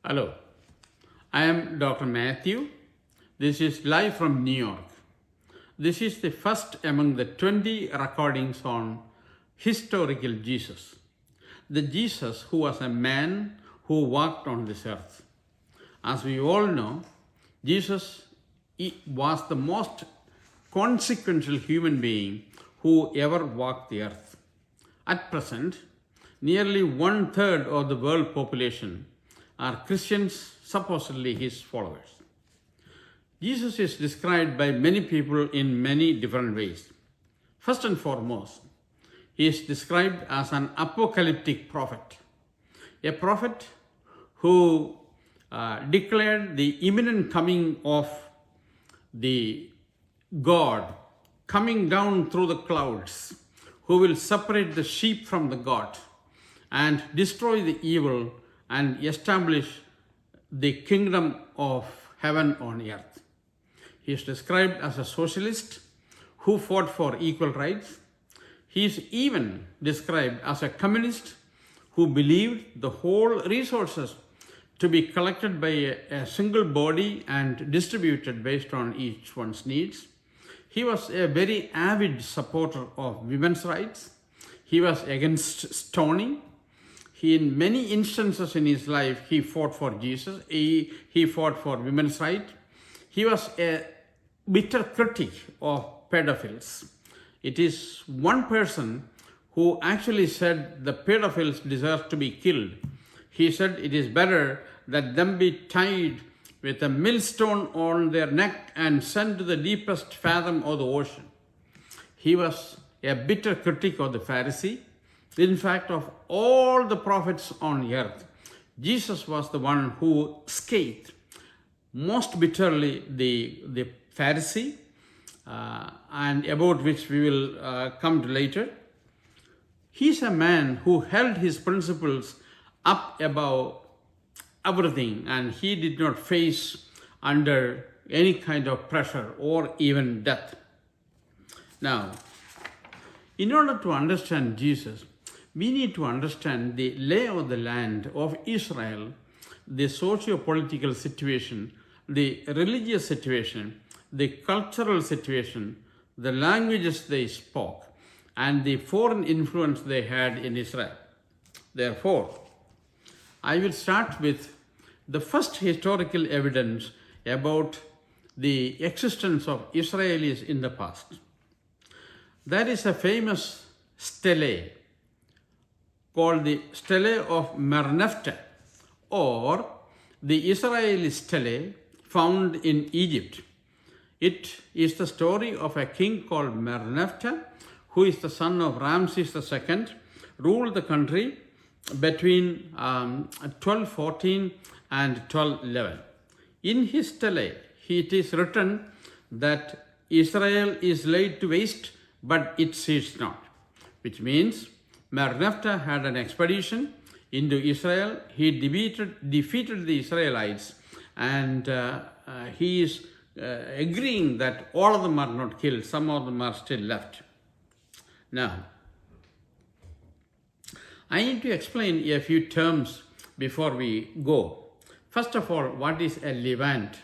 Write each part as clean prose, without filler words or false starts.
Hello, I am Dr. Mathew. This is live from New York. This is the first among the 20 recordings on historical Jesus. The Jesus who was a man who walked on this earth. As we all know, Jesus was the most consequential human being who ever walked the earth. At present, nearly 1/3 of the world population are Christians, supposedly his followers. Jesus is described by many people in many different ways. First and foremost, he is described as an apocalyptic prophet, a prophet who declared the imminent coming of the God coming down through the clouds, who will separate the sheep from the goat and destroy the evil and establish the kingdom of heaven on earth. He is described as a socialist who fought for equal rights. He is even described as a communist who believed the whole resources to be collected by a single body and distributed based on each one's needs. He was a very avid supporter of women's rights. He was against stoning. In many instances in his life, he fought for Jesus. He fought for women's rights. He was a bitter critic of pedophiles. It is one person who actually said the pedophiles deserve to be killed. He said it is better that them be tied with a millstone on their neck and sent to the deepest fathom of the ocean. He was a bitter critic of the Pharisee. In fact, of all the prophets on earth, Jesus was the one who scathed most bitterly the Pharisee, and about which we will come to later. He's a man who held his principles up above everything, and he did not face under any kind of pressure or even death. Now, in order to understand Jesus, we need to understand the lay of the land of Israel, the socio-political situation, the religious situation, the cultural situation, the languages they spoke, and the foreign influence they had in Israel. Therefore, I will start with the first historical evidence about the existence of Israelis in the past. That is a famous stele called the Stele of Merneptah, or the Israeli stele found in Egypt. It is the story of a king called Merneptah, who is the son of Ramses II, ruled the country between 1214 and 1211. In his stele, it is written that Israel is laid to waste, but it ceased not, which means Merneptah had an expedition into Israel. He defeated the Israelites, and he is agreeing that all of them are not killed. Some of them are still left. Now, I need to explain a few terms before we go. First of all, what is a Levant?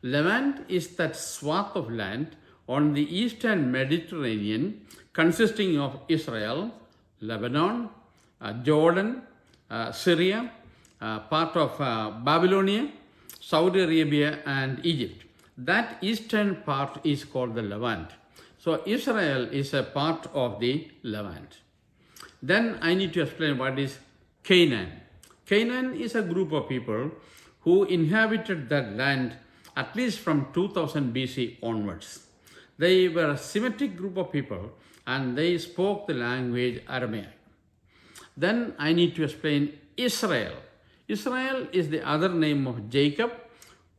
Levant is that swath of land on the eastern Mediterranean consisting of Israel, Lebanon, Jordan, Syria, part of Babylonia, Saudi Arabia, and Egypt. That eastern part is called the Levant. So Israel is a part of the Levant. Then I need to explain what is Canaan. Canaan is a group of people who inhabited that land at least from 2000 BC onwards. They were a Semitic group of people, and they spoke the language Aramaic. Then I need to explain Israel. Israel is the other name of Jacob,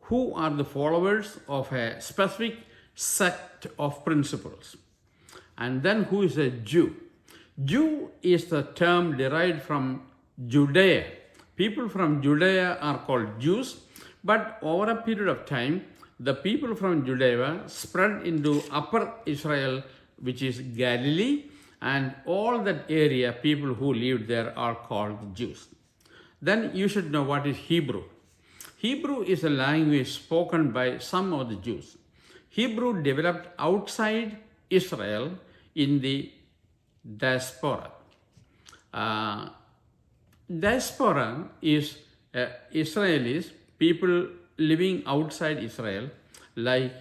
who are the followers of a specific set of principles. And then who is a Jew? Jew is the term derived from Judea. People from Judea are called Jews, but over a period of time, the people from Judea spread into Upper Israel, which is Galilee, and all that area, people who lived there are called Jews. Then you should know what is Hebrew. Hebrew is a language spoken by some of the Jews. Hebrew developed outside Israel in the diaspora. Diaspora is Israelis, people living outside Israel, like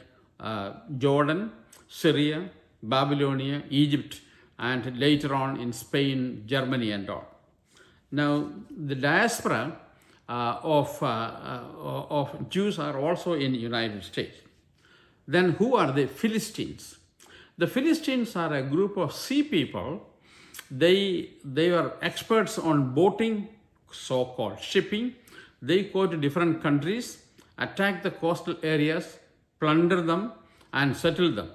Jordan, Syria, Babylonia, Egypt, and later on in Spain, Germany, and all. Now, the diaspora of Jews are also in the United States. Then who are the Philistines? The Philistines are a group of sea people. They are experts on boating, so-called shipping. They go to different countries, attack the coastal areas, plunder them, and settle them.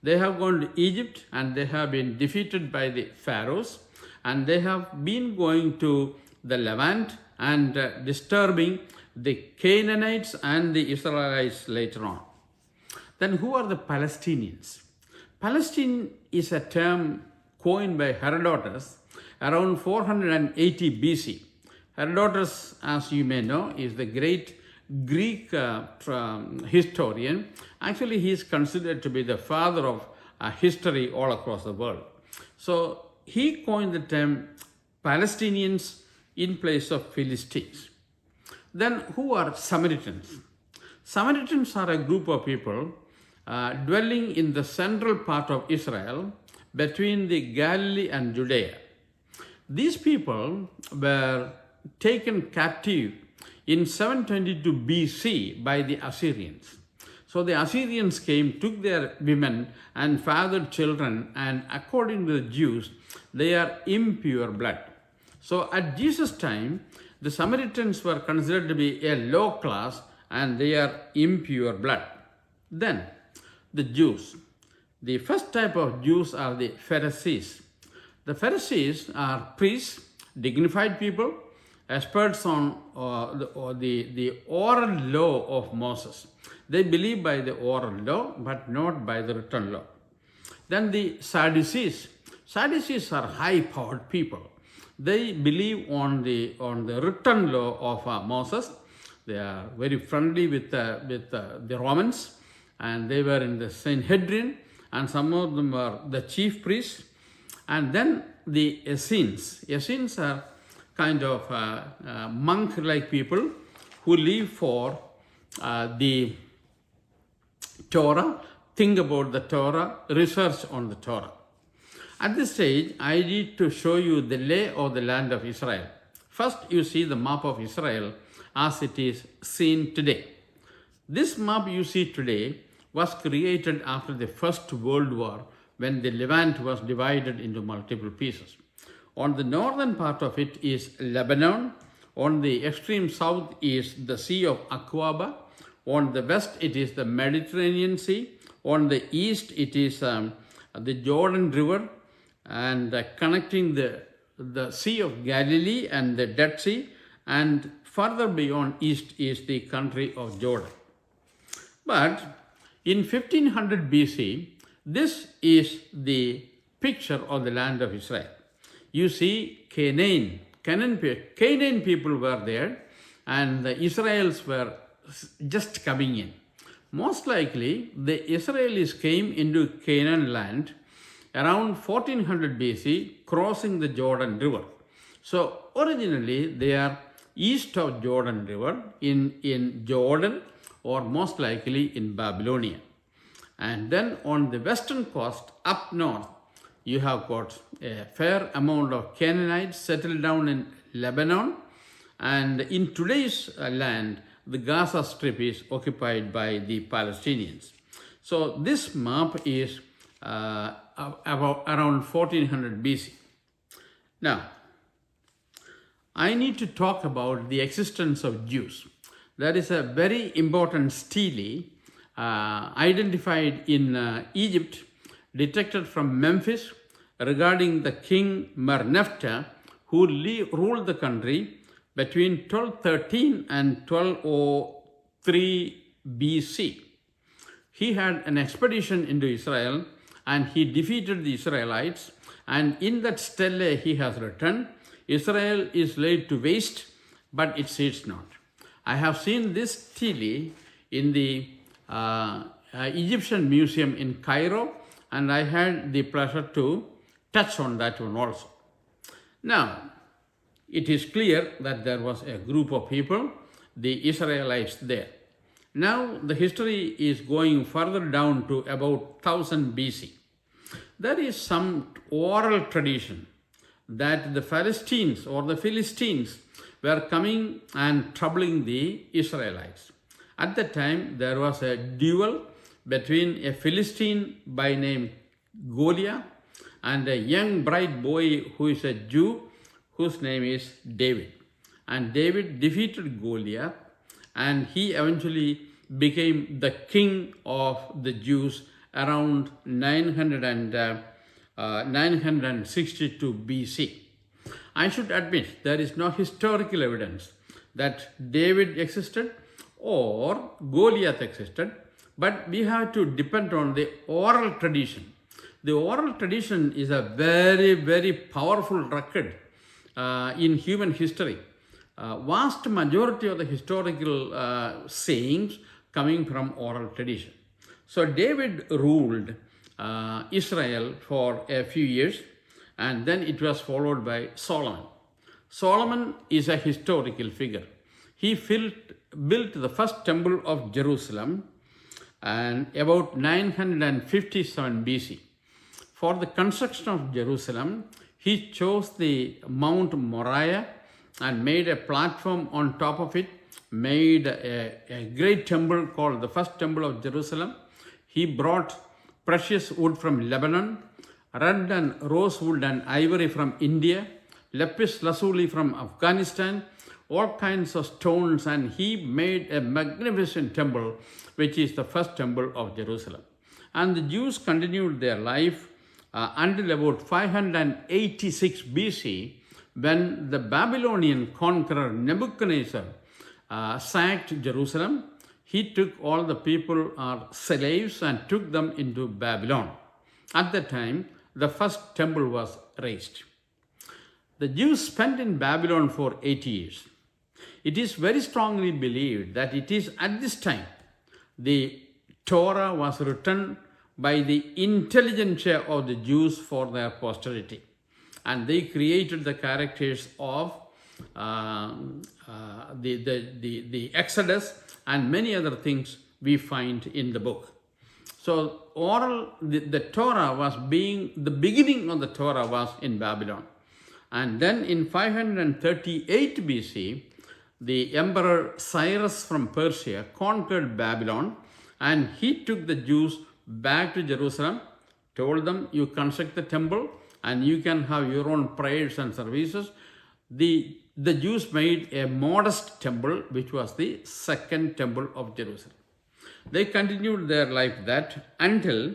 They have gone to Egypt and they have been defeated by the pharaohs, and they have been going to the Levant and disturbing the Canaanites and the Israelites later on. Then who are the Palestinians? Palestine is a term coined by Herodotus around 480 BC. Herodotus, as you may know, is the great Greek historian. Actually, he is considered to be the father of history all across the world. So he coined the term Palestinians in place of Philistines. Then who are Samaritans? Samaritans are a group of people dwelling in the central part of Israel between the Galilee and Judea. These people were taken captive in 722 BC by the Assyrians. So the Assyrians came, took their women and fathered children, and according to the Jews, they are impure blood. So at Jesus' time, the Samaritans were considered to be a low class and they are impure blood. Then the Jews. The first type of Jews are the Pharisees. The Pharisees are priests, dignified people, experts on the oral law of Moses. They believe by the oral law, but not by the written law. Then the Sadducees. Sadducees are high-powered people. They believe on the written law of Moses. They are very friendly with the Romans, and they were in the Sanhedrin, and some of them were the chief priests. And then the Essenes. Essenes are kind of monk-like people who live for the Torah, think about the Torah, research on the Torah. At this stage, I need to show you the lay of the land of Israel. First, you see the map of Israel as it is seen today. This map you see today was created after the First World War, when the Levant was divided into multiple pieces. On the northern part of it is Lebanon. On the extreme south is the Sea of Aqaba. On the west, it is the Mediterranean Sea. On the east, it is the Jordan River, and connecting the Sea of Galilee and the Dead Sea. And further beyond east is the country of Jordan. But in 1500 BC, this is the picture of the land of Israel. You see Canaan people were there, and the Israelis were just coming in. Most likely, the Israelis came into Canaan land around 1400 BC, crossing the Jordan River. So originally, they are east of Jordan River in Jordan, or most likely in Babylonia. And then on the western coast, up north, you have got a fair amount of Canaanites settled down in Lebanon. And in today's land, the Gaza Strip is occupied by the Palestinians. So this map is about around 1400 BC. Now, I need to talk about the existence of Jews. There is a very important stele identified in Egypt, detected from Memphis, regarding the king Merneptah, who ruled the country between 1213 and 1203 BC. He had an expedition into Israel and he defeated the Israelites, and in that stele he has written, Israel is laid to waste, but it ceased not. I have seen this stele in the Egyptian Museum in Cairo, and I had the pleasure to touch on that one also. Now, it is clear that there was a group of people, the Israelites there. Now, the history is going further down to about 1000 BC. There is some oral tradition that the Philistines were coming and troubling the Israelites. At that time, there was a duel between a Philistine by name Goliath and a young bright boy who is a Jew whose name is David. And David defeated Goliath, and he eventually became the king of the Jews around 962 BC. I should admit there is no historical evidence that David existed or Goliath existed, but we have to depend on the oral tradition. The oral tradition is a very, very powerful record in human history. Vast majority of the historical sayings coming from oral tradition. So David ruled Israel for a few years, and then it was followed by Solomon. Solomon is a historical figure. He built the first temple of Jerusalem and about 957 BC. For the construction of Jerusalem, he chose the Mount Moriah and made a platform on top of it, made a great temple called the first temple of Jerusalem. He brought precious wood from Lebanon, red and rosewood and ivory from India, lapis lazuli from Afghanistan, all kinds of stones, and he made a magnificent temple, which is the first temple of Jerusalem. And the Jews continued their life until about 586 BC, when the Babylonian conqueror Nebuchadnezzar sacked Jerusalem. He took all the people as slaves and took them into Babylon. At that time, the first temple was raised. The Jews spent in Babylon for 80 years. It is very strongly believed that it is at this time the Torah was written by the intelligentsia of the Jews for their posterity. And they created the characters of the Exodus and many other things we find in the book. So the Torah was the beginning of the Torah was in Babylon. And then in 538 BC, the Emperor Cyrus from Persia conquered Babylon, and he took the Jews back to Jerusalem, told them, you construct the temple and you can have your own prayers and services. The Jews made a modest temple, which was the second temple of Jerusalem. They continued their life that until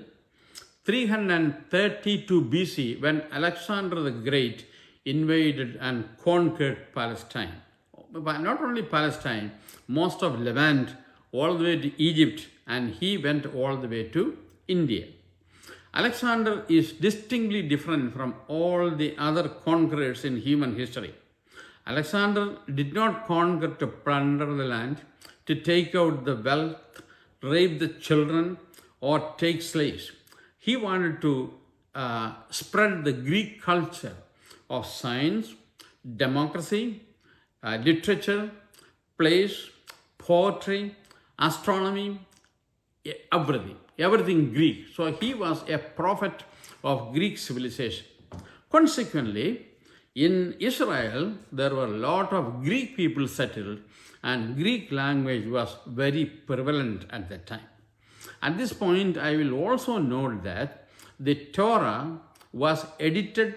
332 BC, when Alexander the Great invaded and conquered Palestine. But not only Palestine, most of Levant, all the way to Egypt, and he went all the way to India. Alexander is distinctly different from all the other conquerors in human history. Alexander did not conquer to plunder the land, to take out the wealth, rape the children, or take slaves. He wanted to spread the Greek culture of science, democracy, literature, plays, poetry, astronomy, everything Greek. So he was a prophet of Greek civilization. Consequently, in Israel, there were a lot of Greek people settled, and Greek language was very prevalent at that time. At this point, I will also note that the Torah was edited,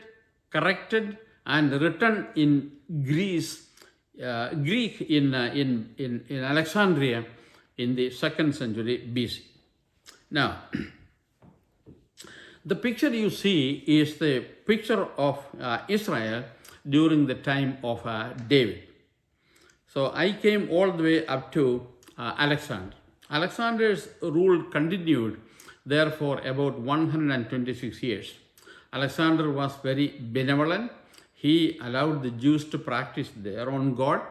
corrected, and written in Greek in Alexandria in the 2nd century BC. Now, the picture you see is the picture of Israel during the time of David. So I came all the way up to Alexander. Alexander's rule continued there for about 126 years. Alexander was very benevolent. He allowed the Jews to practice their own God.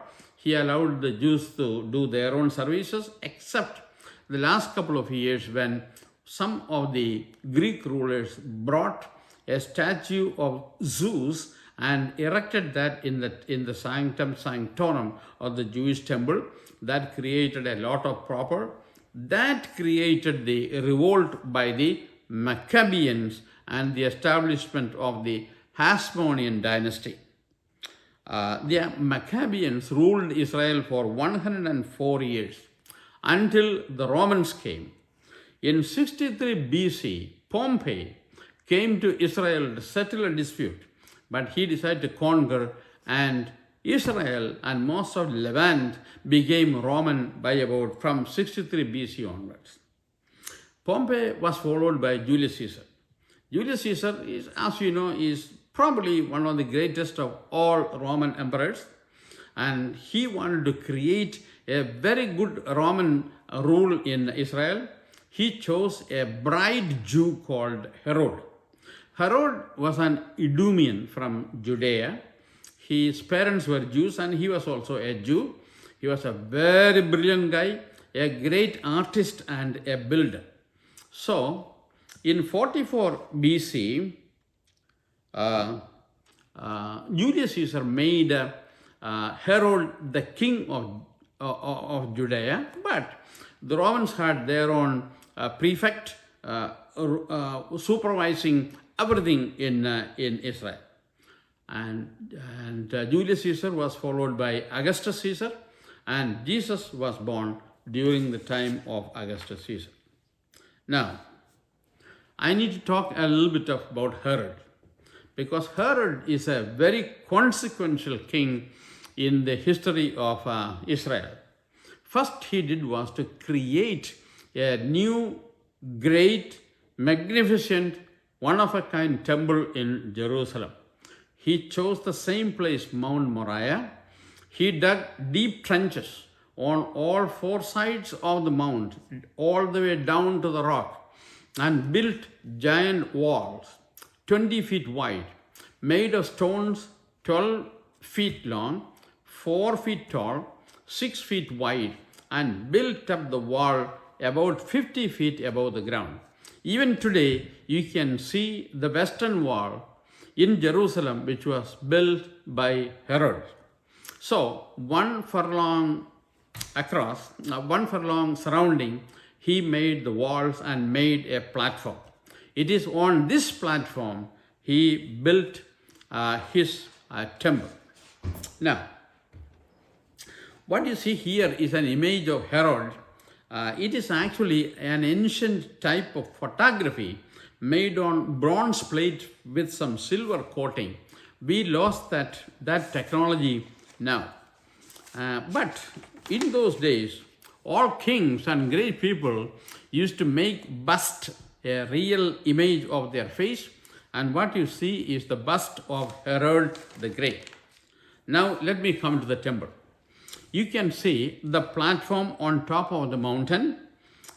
he allowed the Jews to do their own services, except the last couple of years when some of the Greek rulers brought a statue of Zeus and erected that in the sanctum sanctorum of the Jewish temple. That created a lot of proper. That created the revolt by the Maccabeans and the establishment of the Hasmonean dynasty. The Maccabeans ruled Israel for 104 years until the Romans came. In 63 BC, Pompey came to Israel to settle a dispute, but he decided to conquer, and Israel and most of Levant became Roman by about from 63 BC onwards. Pompey was followed by Julius Caesar. Julius Caesar is, as you know, is probably one of the greatest of all Roman emperors, and he wanted to create a very good Roman rule in Israel. He chose a bride Jew called Herod. Herod was an Idumean from Judea. His parents were Jews and he was also a Jew. He was a very brilliant guy, a great artist and a builder. So, in 44 BC, Julius Caesar made Herod the king of Judea, but the Romans had their own prefect supervising everything in Israel. And Julius Caesar was followed by Augustus Caesar, and Jesus was born during the time of Augustus Caesar. Now, I need to talk a little bit about Herod, because Herod is a very consequential king in the history of Israel. First he did was to create a new, great, magnificent, one-of-a-kind temple in Jerusalem. He chose the same place, Mount Moriah. He dug deep trenches on all four sides of the mount, all the way down to the rock, and built giant walls, 20 feet wide, made of stones 12 feet long, 4 feet tall, 6 feet wide, and built up the wall about 50 feet above the ground. Even today, you can see the western wall in Jerusalem, which was built by Herod. So, 1 furlong across, 1 furlong surrounding, he made the walls and made a platform. It is on this platform he built his temple. Now, what you see here is an image of Herod. It is actually an ancient type of photography made on bronze plate with some silver coating. We lost that technology now. But in those days, all kings and great people used to make bust, a real image of their face, and what you see is the bust of Herod the Great. Now let me come to the temple. You can see the platform on top of the mountain,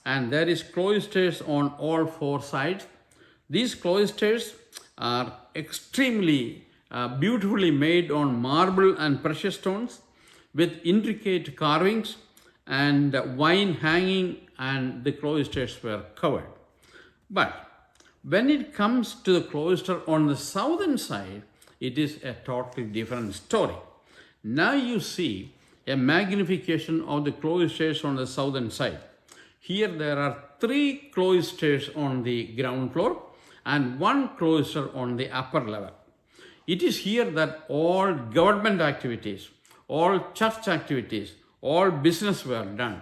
and there is cloisters on all four sides. These cloisters are extremely beautifully made on marble and precious stones with intricate carvings and wine hanging, and the cloisters were covered. But when it comes to the cloister on the southern side, it is a totally different story. Now you see a magnification of the cloisters on the southern side. Here there are 3 cloisters on the ground floor and 1 cloister on the upper level. It is here that all government activities, all church activities, all business were done.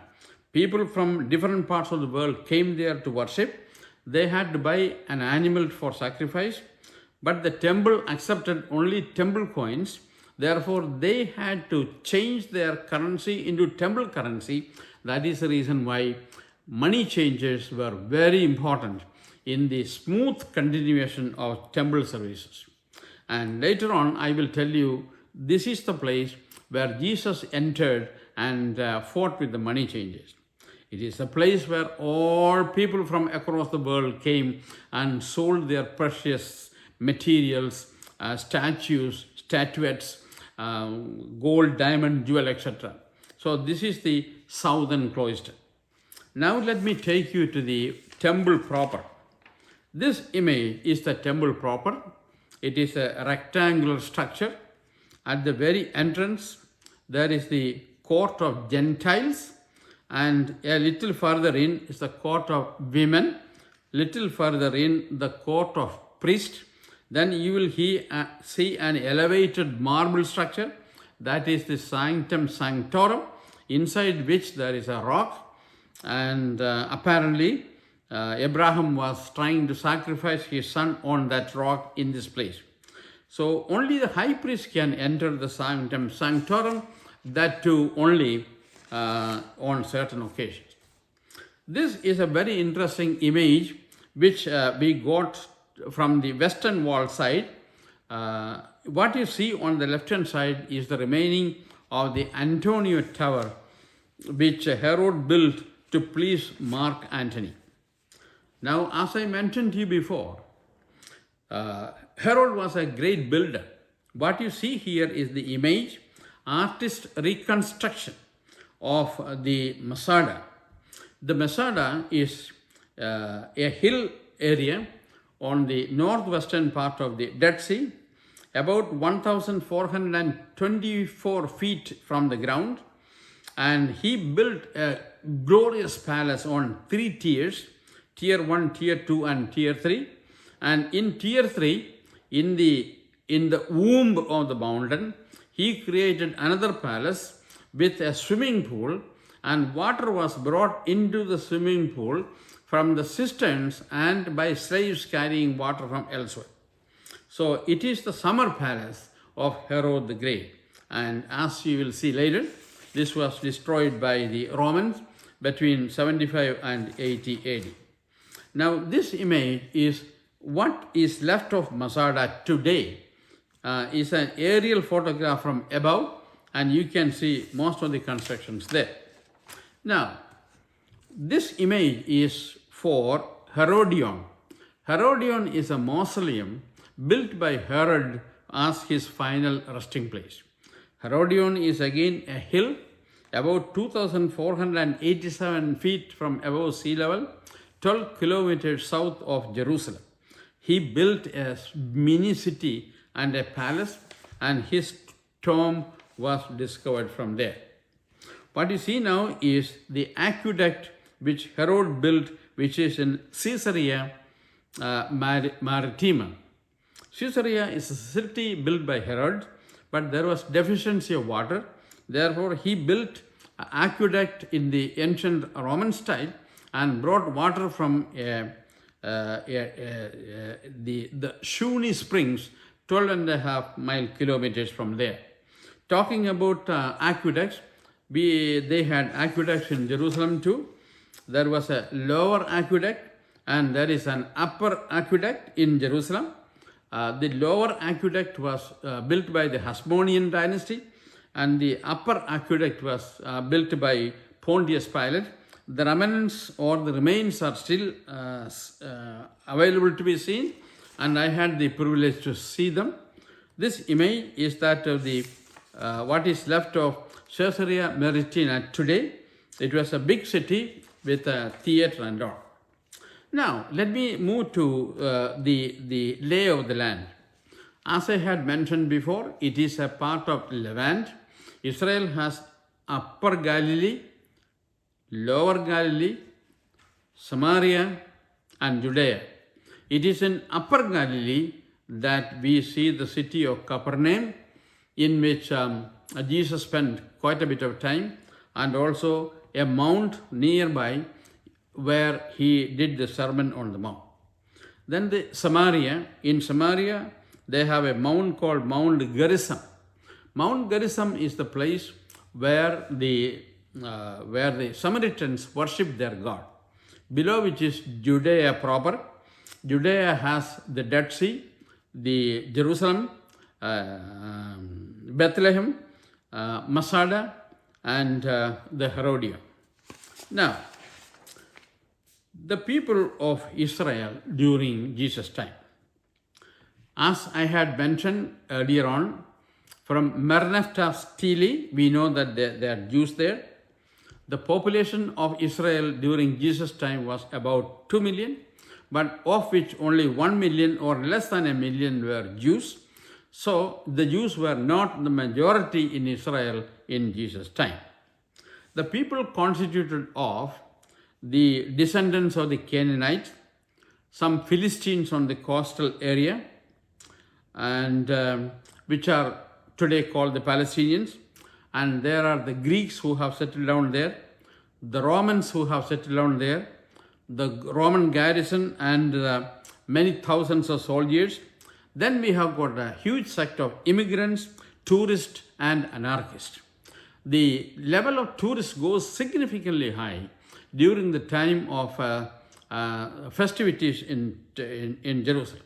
People from different parts of the world came there to worship. They had to buy an animal for sacrifice, but the temple accepted only temple coins. Therefore, they had to change their currency into temple currency. That is the reason why money changes were very important in the smooth continuation of temple services. And later on, I will tell you, this is the place where Jesus entered and fought with the money changers. It is a place where all people from across the world came and sold their precious materials, statues, statuettes, gold, diamond, jewel, etc. So this is the southern cloister. Now let me take you to the temple proper. This image is the temple proper. It is a rectangular structure. At the very entrance, there is the court of Gentiles, and a little further in is the court of women, little further in the court of priests. Then you will see an elevated marble structure, that is the sanctum sanctorum, inside which there is a rock, and apparently Abraham was trying to sacrifice his son on that rock in this place. So only the high priest can enter the sanctum sanctorum, that too only on certain occasions. This is a very interesting image which we got from the western wall side. What you see on the left hand side is the remaining of the Antonio Tower, which Herod built to please Mark Antony. Now, as I mentioned to you before, Herod was a great builder. What you see here is the image, artist reconstruction of the Masada. The Masada is a hill area on the northwestern part of the Dead Sea, about 1,424 feet from the ground, and he built a glorious palace on 3 tiers, tier 1, tier 2 and tier 3. And in tier 3, in the womb of the mountain, he created another palace with a swimming pool, and water was brought into the swimming pool from the cisterns and by slaves carrying water from elsewhere. So it is the summer palace of Herod the Great. And as you will see later, this was destroyed by the Romans between 75 and 80 AD. Now this image is what is left of Masada today. Is an aerial photograph from above, and you can see most of the constructions there. Now, this image is for Herodion. Herodion is a mausoleum built by Herod as his final resting place. Herodion is again a hill about 2,487 feet from above sea level, 12 kilometers south of Jerusalem. He built a mini city and a palace, and his tomb was discovered from there. What you see now is the aqueduct which Herod built, which is in Caesarea Maritima. Caesarea is a city built by Herod, but there was deficiency of water. Therefore, he built an aqueduct in the ancient Roman style and brought water from the Shuni Springs, 12.5 kilometers from there. Talking about aqueducts, they had aqueducts in Jerusalem too. There was a lower aqueduct and there is an upper aqueduct in Jerusalem. The lower aqueduct was built by the Hasmonean dynasty, and the upper aqueduct was built by Pontius Pilate. The remnants or the remains are still available to be seen, and I had the privilege to see them. This image is that of the what is left of Caesarea Maritima today. It was a big city with a theater and all. Now, let me move to the lay of the land. As I had mentioned before, it is a part of Levant. Israel has Upper Galilee, Lower Galilee, Samaria, and Judea. It is in Upper Galilee that we see the city of Capernaum, in which Jesus spent quite a bit of time, and also a mount nearby where he did the Sermon on the Mount. Then in Samaria, they have a mount called Mount Gerizim. Mount Gerizim is the place where the Samaritans worship their God. Below which is Judea proper. Judea has the Dead Sea, the Jerusalem, Bethlehem, Masada, and the Herodion. Now, the people of Israel during Jesus' time. As I had mentioned earlier on, From Merneptah Stele, we know that there are Jews there. The population of Israel during Jesus' time was about 2 million, but of which only 1 million or less than a million were Jews. So the Jews were not the majority in Israel in Jesus' time. The people constituted of the descendants of the Canaanites, some Philistines on the coastal area, and which are today called the Palestinians. And there are the Greeks who have settled down there, the Romans who have settled down there, the Roman garrison and many thousands of soldiers. Then we have got a huge sect of immigrants, tourists and anarchists. The level of tourists goes significantly high during the time of festivities in Jerusalem.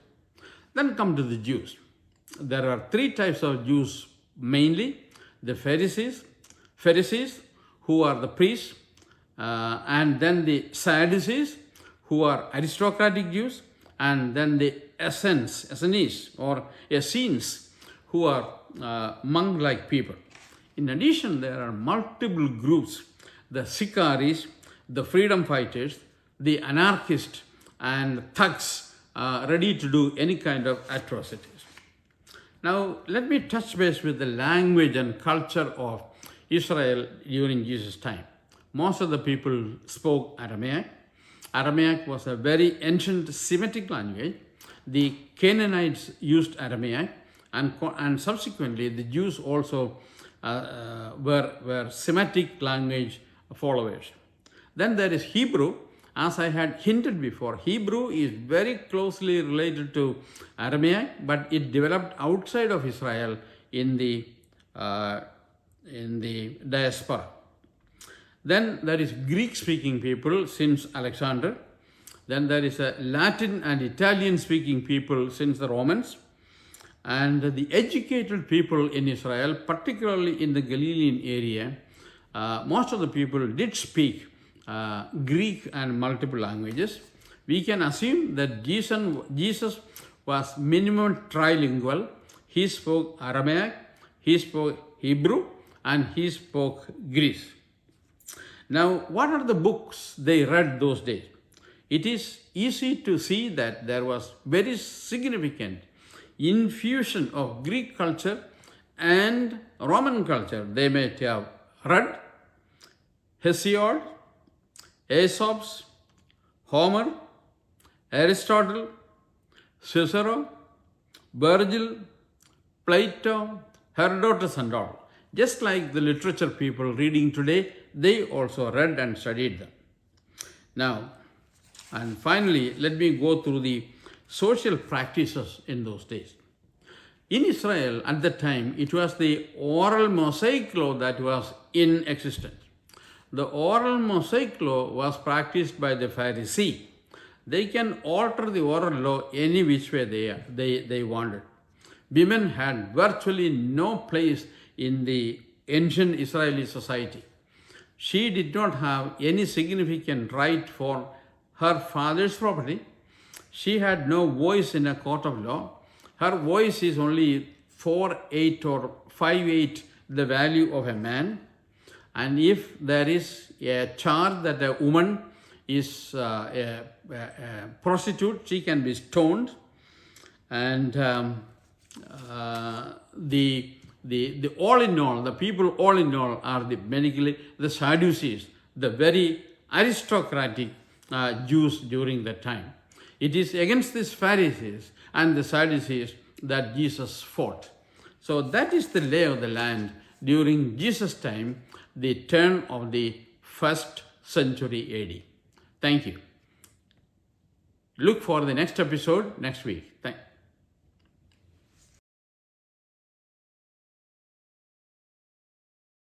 Then come to the Jews. There are three types of Jews mainly: the Pharisees who are the priests, and then the Sadducees who are aristocratic Jews, and then the Essenes or Essenes who are monk-like people. In addition, there are multiple groups: the Sicaries, the freedom fighters, the anarchists, and thugs ready to do any kind of atrocities. Now, let me touch base with the language and culture of Israel during Jesus' time. Most of the people spoke Aramaic. Aramaic was a very ancient Semitic language. The Canaanites used Aramaic, and subsequently the Jews also were Semitic language followers. Then there is Hebrew. As I had hinted before, Hebrew is very closely related to Aramaic, but it developed outside of Israel in the diaspora. Then there is Greek-speaking people since Alexander. Then there is a Latin and Italian-speaking people since the Romans. And the educated people in Israel, particularly in the Galilean area, most of the people did speak Greek and multiple languages. We can assume that Jesus was minimum trilingual. He spoke Aramaic, he spoke Hebrew, and he spoke Greek. Now, what are the books they read those days? It is easy to see that there was very significant infusion of Greek culture and Roman culture. They may have read Hesiod, Aesop's, Homer, Aristotle, Cicero, Virgil, Plato, Herodotus and all. Just like the literature people reading today, they also read and studied them. Now, and finally, let me go through the social practices in those days. In Israel at that time, it was the oral Mosaic law that was in existence. The oral Mosaic law was practiced by the Pharisee. They can alter the oral law any which way they wanted. Women had virtually no place in the ancient Israeli society. She did not have any significant right for her father's property. She had no voice in a court of law. Her voice is only 4/8 or 5/8 the value of a man. And if there is a charge that a woman is a prostitute, she can be stoned. And the all in all, the people all in all are basically the Sadducees, the very aristocratic Jews during that time. It is against these Pharisees and the Sadducees that Jesus fought. So that is the lay of the land during Jesus' time, the turn of the 1st century AD. Thank you. Look for the next episode next week.